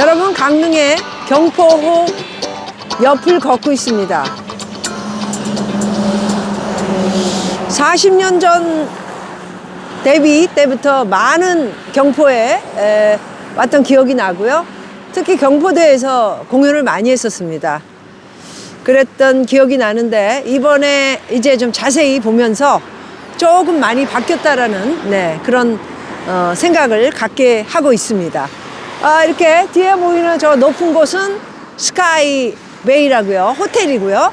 여러분, 강릉의 경포호 옆을 걷고 있습니다. 40년 전 데뷔 때부터 많은 경포에 왔던 기억이 나고요. 특히 경포대에서 공연을 많이 했었습니다. 그랬던 기억이 나는데 이번에 이제 좀 자세히 보면서 조금 많이 바뀌었다라는 그런 생각을 갖게 하고 있습니다. 이렇게 뒤에 보이는 저 높은 곳은 스카이베이라고요. 호텔이고요.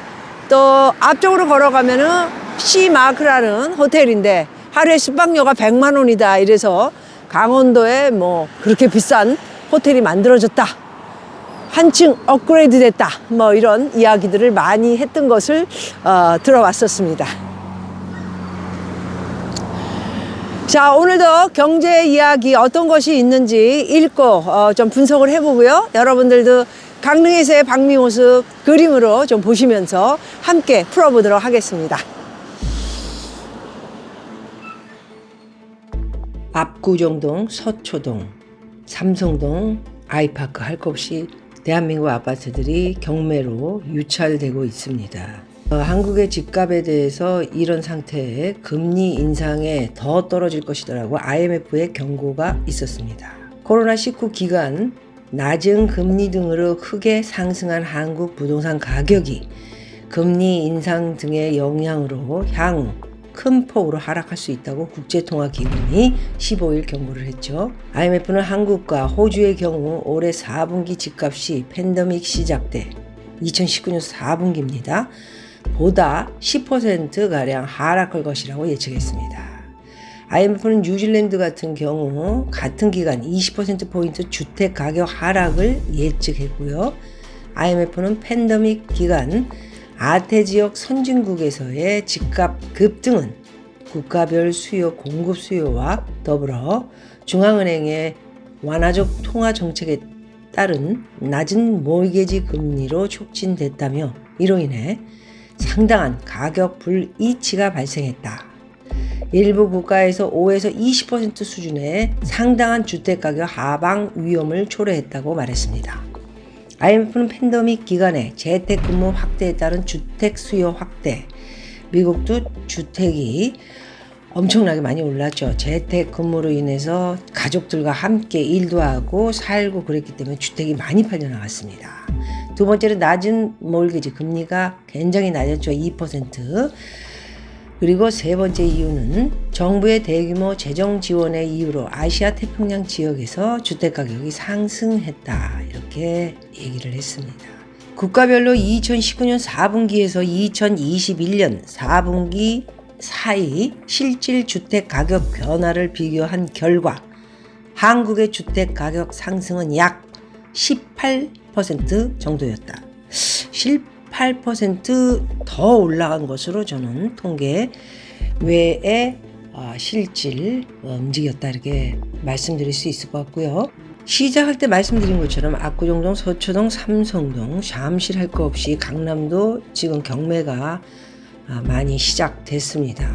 또 앞쪽으로 걸어가면은 시마크라는 호텔인데 하루에 숙박료가 100만 원이다. 이래서 강원도에 뭐 그렇게 비싼 호텔이 만들어졌다. 한층 업그레이드 됐다. 뭐 이런 이야기들을 많이 했던 것을 들어왔었습니다. 자, 오늘도 경제 이야기 어떤 것이 있는지 읽고 좀 분석을 해보고요. 여러분들도 강릉에서의 방미 모습 그림으로 좀 보시면서 함께 풀어보도록 하겠습니다. 압구정동, 서초동, 삼성동, 아이파크 할 것 없이 대한민국 아파트들이 경매로 유찰되고 있습니다. 한국의 집값에 대해서 이런 상태에 금리 인상에 더 떨어질 것이라고 IMF의 경고가 있었습니다. 코로나19 기간 낮은 금리 등으로 크게 상승한 한국 부동산 가격이 금리 인상 등의 영향으로 향후 큰 폭으로 하락할 수 있다고 국제통화기금이 15일 경고를 했죠. IMF는 한국과 호주의 경우 올해 4분기 집값이 팬데믹 시작 때 2019년 4분기입니다. 보다 10%가량 하락할 것이라고 예측했습니다. IMF는 뉴질랜드 같은 경우 같은 기간 20%포인트 주택 가격 하락을 예측했고요. IMF는 팬데믹 기간 아태 지역 선진국에서의 집값 급등은 국가별 수요 공급 수요와 더불어 중앙은행의 완화적 통화 정책에 따른 낮은 모기지 금리로 촉진됐다며 이로 인해 상당한 가격 불이치가 발생했다. 일부 국가에서 5에서 20% 수준의 상당한 주택가격 하방 위험을 초래했다고 말했습니다. IMF는 팬데믹 기간에 재택근무 확대에 따른 주택 수요 확대, 미국도 주택이 엄청나게 많이 올랐죠. 재택근무로 인해서 가족들과 함께 일도 하고 살고 그랬기 때문에 주택이 많이 팔려나갔습니다. 두 번째는 낮은 몰기지 금리가 굉장히 낮았죠. 2%. 그리고 세 번째 이유는 정부의 대규모 재정 지원의 이유로 아시아 태평양 지역에서 주택가격이 상승했다. 이렇게 얘기를 했습니다. 국가별로 2019년 4분기에서 2021년 4분기 사이 실질 주택가격 변화를 비교한 결과 한국의 주택가격 상승은 약 18% 정도였다. 18% 올라간 것으로 저는 통계 외에 실질 움직였다 이렇게 말씀드릴 수 있을 것 같고요. 시작할 때 말씀드린 것처럼 압구정동, 서초동, 삼성동, 잠실 할 거 없이 강남도 지금 경매가 많이 시작됐습니다.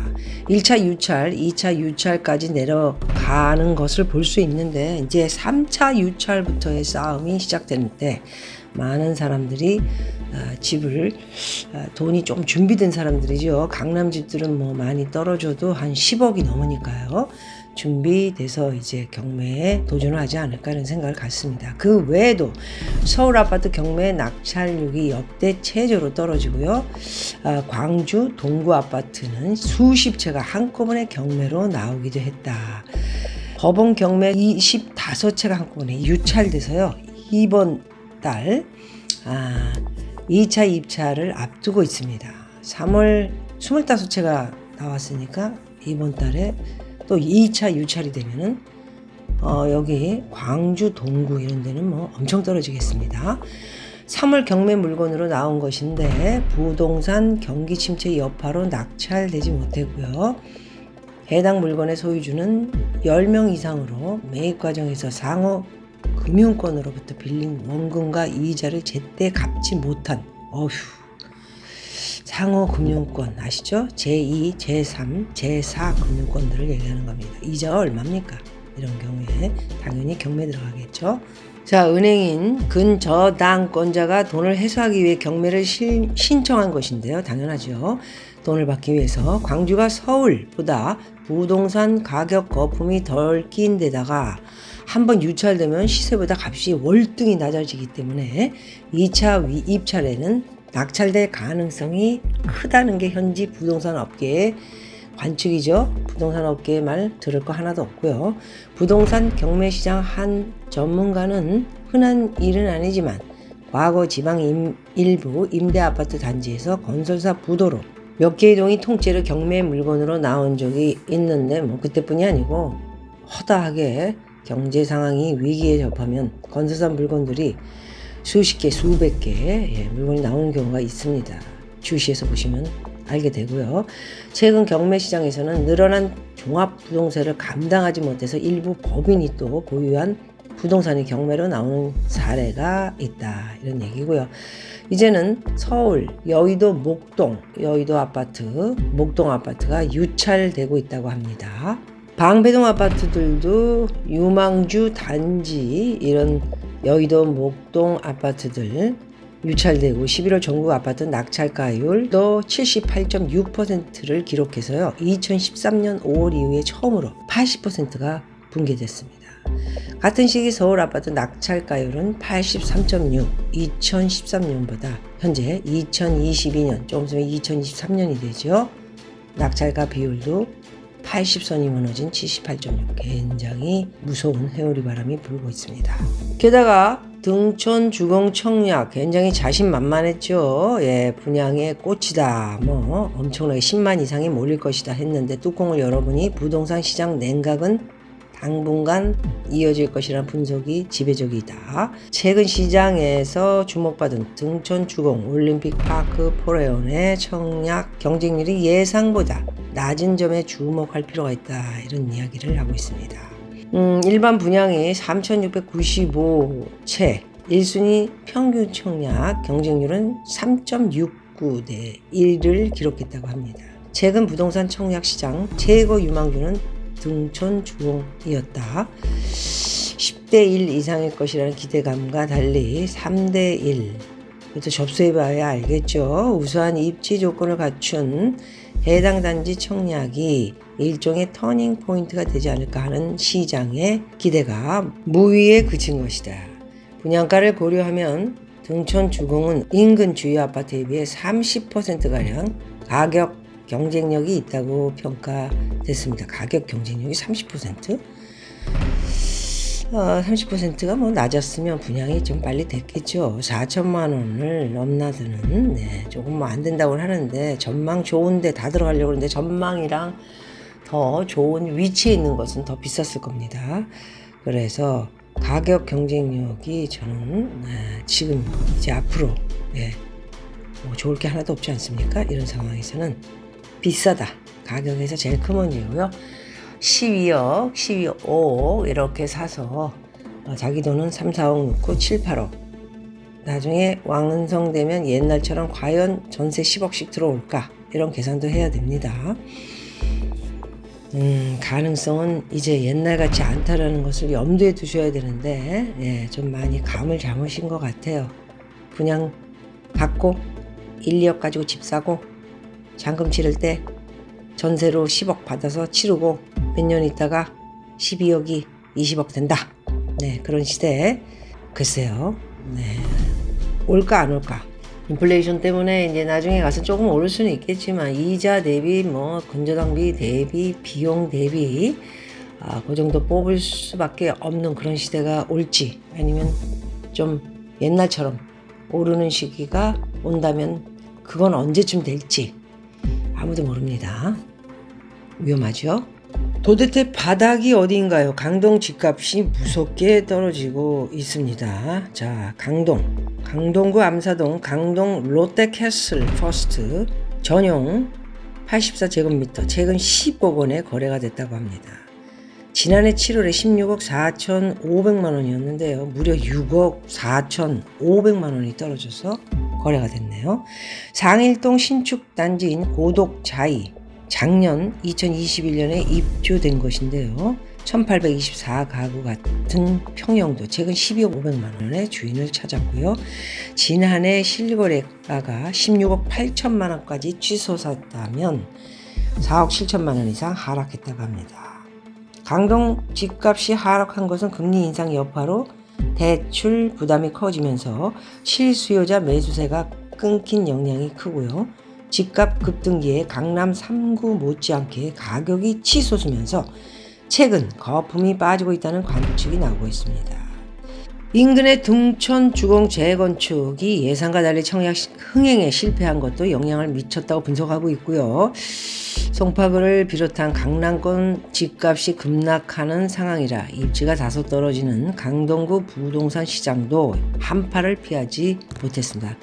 1차 유찰, 2차 유찰까지 내려가는 것을 볼 수 있는데 이제 3차 유찰부터의 싸움이 시작되는데 많은 사람들이 집을 돈이 좀 준비된 사람들이죠. 강남 집들은 뭐 많이 떨어져도 한 10억이 넘으니까요. 준비돼서 이제 경매에 도전을 하지 않을까 하는 생각을 갖습니다. 그 외에도 서울 아파트 경매 낙찰률이 역대 최저로 떨어지고요. 광주 동구 아파트는 수십 채가 한꺼번에 경매로 나오기도 했다. 법원 경매 25채가 한꺼번에 유찰돼서요. 이번 달 2차 입찰을 앞두고 있습니다. 3월 25채가 나왔으니까 이번 달에 또 2차 유찰이 되면은 여기 광주 동구 이런 데는 뭐 엄청 떨어지겠습니다. 3월 경매 물건으로 나온 것인데 부동산 경기 침체 여파로 낙찰되지 못했고요. 해당 물건의 소유주는 10명 이상으로 매입 과정에서 상호 금융권으로부터 빌린 원금과 이자를 제때 갚지 못한 상호 금융권 아시죠? 제2, 제3, 제4 금융권들을 얘기하는 겁니다. 이자가 얼마입니까? 이런 경우에 당연히 경매 들어가겠죠. 자, 은행인 근저당권자가 돈을 회수하기 위해 경매를 신청한 것인데요. 당연하죠. 돈을 받기 위해서 광주가 서울보다 부동산 가격 거품이 덜 낀 데다가 한번 유찰되면 시세보다 값이 월등히 낮아지기 때문에 2차 입찰에는 낙찰될 가능성이 크다는 게 현지 부동산 업계의 관측이죠. 부동산 업계의 말 들을 거 하나도 없고요. 부동산 경매시장 한 전문가는 흔한 일은 아니지만 과거 지방 일부 임대아파트 단지에서 건설사 부도로 몇 개의 동이 통째로 경매 물건으로 나온 적이 있는데 그때뿐이 아니고 허다하게 경제 상황이 위기에 접하면 건설사 물건들이 수십 개, 수백 개 물건이 나오는 경우가 있습니다. 주시에서 보시면 알게 되고요. 최근 경매 시장에서는 늘어난 종합 부동세를 감당하지 못해서 일부 법인이 또 보유한 부동산이 경매로 나오는 사례가 있다. 이런 얘기고요. 이제는 서울, 여의도 여의도 아파트, 목동 아파트가 유찰되고 있다고 합니다. 방배동 아파트들도 유망주 단지 이런 여의도 목동 아파트들 유찰되고 11월 전국 아파트 낙찰가율도 78.6%를 기록해서요. 2013년 5월 이후에 처음으로 80%가 붕괴됐습니다. 같은 시기 서울 아파트 낙찰가율은 83.6, 2013년보다 현재 2022년, 조금 있으면 2023년이 되죠. 낙찰가 비율도 80선이 무너진 78.6. 굉장히 무서운 회오리 바람이 불고 있습니다. 게다가 등촌 주공 청약 굉장히 자신만만했죠. 분양의 꽃이다. 엄청나게 10만 이상이 몰릴 것이다 했는데 뚜껑을 열어보니 부동산 시장 냉각은 당분간 이어질 것이라는 분석이 지배적이다. 최근 시장에서 주목받은 등촌 주공 올림픽 파크 포레온의 청약 경쟁률이 예상보다 낮은 점에 주목할 필요가 있다. 이런 이야기를 하고 있습니다. 일반 분양이 3,695채, 1순위 평균 청약 경쟁률은 3.69 대 1을 기록했다고 합니다. 최근 부동산 청약 시장 최고 유망주는 등촌 주공이었다. 10대 1 이상일 것이라는 기대감과 달리 3대 1. 이것도 접수해봐야 알겠죠. 우수한 입지 조건을 갖춘 해당 단지 청약이 일종의 터닝 포인트가 되지 않을까 하는 시장의 기대가 무위에 그친 것이다. 분양가를 고려하면 등촌 주공은 인근 주요 아파트에 비해 30%가량 가격 경쟁력이 있다고 평가됐습니다. 가격 경쟁력이 30%? 30%가 낮았으면 분양이 좀 빨리 됐겠죠. 4천만 원을 넘나드는, 조금 안 된다고 하는데, 전망 좋은데 다 들어가려고 하는데, 전망이랑 더 좋은 위치에 있는 것은 더 비쌌을 겁니다. 그래서 가격 경쟁력이 저는 지금 이제 앞으로 좋을 게 하나도 없지 않습니까? 이런 상황에서는 비싸다. 가격에서 제일 큰 문제고요. 12억, 12억 이렇게 사서 자기 돈은 3, 4억 넣고 7, 8억. 나중에 완성되면 옛날처럼 과연 전세 10억씩 들어올까? 이런 계산도 해야 됩니다. 가능성은 이제 옛날같이 않다라는 것을 염두에 두셔야 되는데 좀 많이 감을 잡으신 것 같아요. 그냥 갖고 1, 2억 가지고 집 사고 잔금 치를 때 전세로 10억 받아서 치르고 몇 년 있다가 12억이 20억 된다. 그런 시대에 글쎄요. 올까 안 올까? 인플레이션 때문에 이제 나중에 가서 조금 오를 수는 있겠지만 이자 대비 근저당비 대비 비용 대비 그 정도 뽑을 수밖에 없는 그런 시대가 올지 아니면 좀 옛날처럼 오르는 시기가 온다면 그건 언제쯤 될지 아무도 모릅니다. 위험하죠? 도대체 바닥이 어디인가요? 강동 집값이 무섭게 떨어지고 있습니다. 자, 강동구 암사동 강동 롯데캐슬 퍼스트 전용 84제곱미터 최근 10억 원에 거래가 됐다고 합니다. 지난해 7월에 16억 4,500만 원이었는데요. 무려 6억 4,500만 원이 떨어져서 거래가 됐네요. 상일동 신축 단지인 고독자이 작년 2021년에 입주된 것인데요. 1824가구 같은 평형도 최근 12억 500만 원의 주인을 찾았고요. 지난해 실거래가가 16억 8천만 원까지 취소됐다면 4억 7천만 원 이상 하락했다고 합니다. 강동 집값이 하락한 것은 금리 인상 여파로 대출 부담이 커지면서 실수요자 매수세가 끊긴 영향이 크고요. 집값 급등기에 강남 3구 못지않게 가격이 치솟으면서 최근 거품이 빠지고 있다는 관측이 나오고 있습니다. 인근의 등촌 주공 재건축이 예상과 달리 청약 흥행에 실패한 것도 영향을 미쳤다고 분석하고 있고요. 송파구를 비롯한 강남권 집값이 급락하는 상황이라 입지가 다소 떨어지는 강동구 부동산 시장도 한파를 피하지 못했습니다.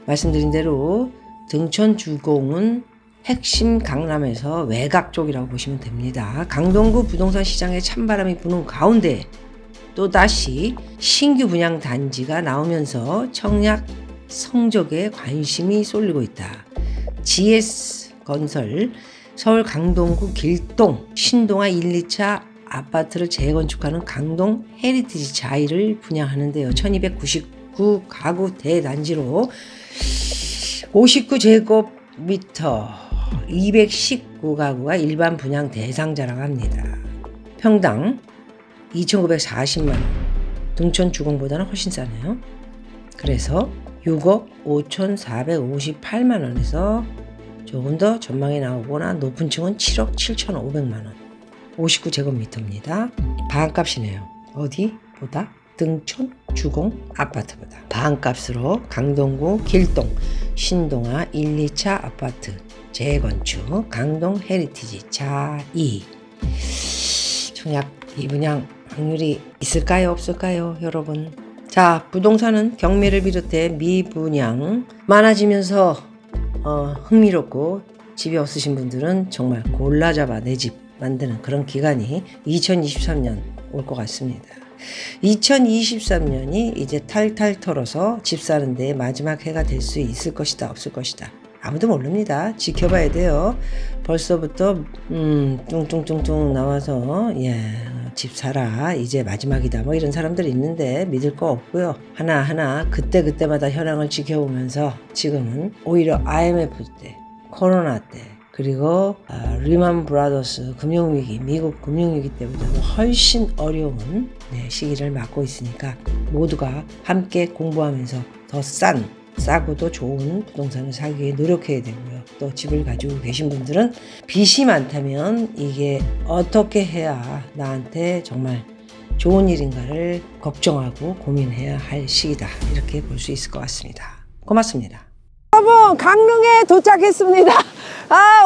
말씀드린 대로 등촌 주공은 핵심 강남에서 외곽 쪽이라고 보시면 됩니다. 강동구 부동산 시장에 찬바람이 부는 가운데 또다시 신규 분양 단지가 나오면서 청약 성적에 관심이 쏠리고 있다. GS건설 서울 강동구 길동 신동아 1, 2차 아파트를 재건축하는 강동 헤리티지 자이를 분양하는데요. 1299 가구 대단지로 59제곱미터 219가구가 일반 분양 대상자라고 합니다. 평당 2,940만 원, 등촌 주공보다는 훨씬 싸네요. 그래서 6억 5,458만 원에서 조금 더 전망이 나오거나 높은 층은 7억 7,500만 원, 59제곱미터입니다. 반값이네요. 어디보다? 등촌 주공 아파트보다. 반값으로 강동구 길동 신동아 1, 2차 아파트 재건축 강동 헤리티지 자2 청약 이분양 확률이 있을까요 없을까요 여러분? 자, 부동산은 경매를 비롯해 미분양 많아지면서 흥미롭고 집이 없으신 분들은 정말 골라 잡아 내 집 만드는 그런 기간이 2023년 올 것 같습니다. 2023년이 이제 탈탈 털어서 집 사는 데 마지막 해가 될 수 있을 것이다 없을 것이다 아무도 모릅니다. 지켜봐야 돼요. 벌써부터 뚱뚱뚱뚱 나와서 집 사라 이제 마지막이다 뭐 이런 사람들이 있는데 믿을 거 없고요. 하나하나 그때그때마다 현황을 지켜보면서 지금은 오히려 IMF 때 코로나 때 그리고 리만 브라더스 금융위기 미국 금융위기 때보다도 훨씬 어려운 시기를 맞고 있으니까 모두가 함께 공부하면서 더 싸고도 좋은 부동산을 사기 위해 노력해야 되고요. 또 집을 가지고 계신 분들은 빚이 많다면 이게 어떻게 해야 나한테 정말 좋은 일인가를 걱정하고 고민해야 할 시기다. 이렇게 볼 수 있을 것 같습니다. 고맙습니다. 여러분, 강릉에 도착했습니다.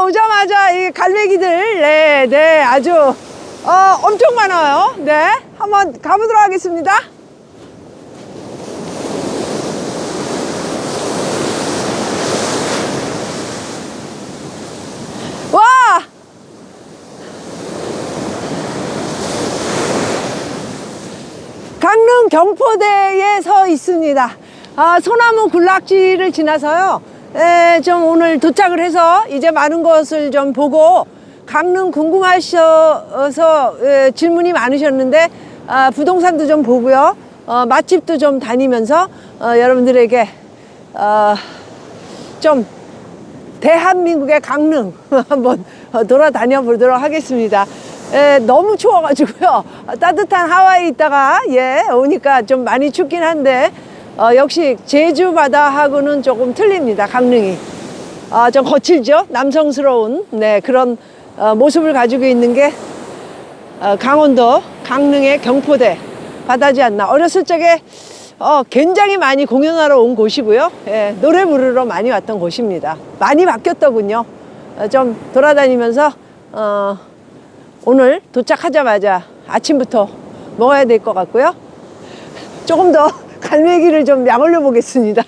오자마자 이 갈매기들, 아주 엄청 많아요. 한번 가보도록 하겠습니다. 와! 강릉 경포대에 서 있습니다. 소나무 군락지를 지나서요. 좀 오늘 도착을 해서 이제 많은 것을 좀 보고 강릉 궁금하셔서 질문이 많으셨는데 부동산도 좀 보고요. 맛집도 좀 다니면서 여러분들에게 좀 대한민국의 강릉 한번 돌아다녀 보도록 하겠습니다. 너무 추워가지고요. 따뜻한 하와이에 있다가 오니까 좀 많이 춥긴 한데 역시 제주 바다하고는 조금 틀립니다. 강릉이 좀 거칠죠. 남성스러운 그런 모습을 가지고 있는 게 강원도 강릉의 경포대 바다지 않나. 어렸을 적에 굉장히 많이 공연하러 온 곳이고요. 노래 부르러 많이 왔던 곳입니다. 많이 바뀌었더군요. 좀 돌아다니면서 오늘 도착하자마자 아침부터 먹어야 될 것 같고요. 조금 더 갈매기를 좀 약 올려 보겠습니다.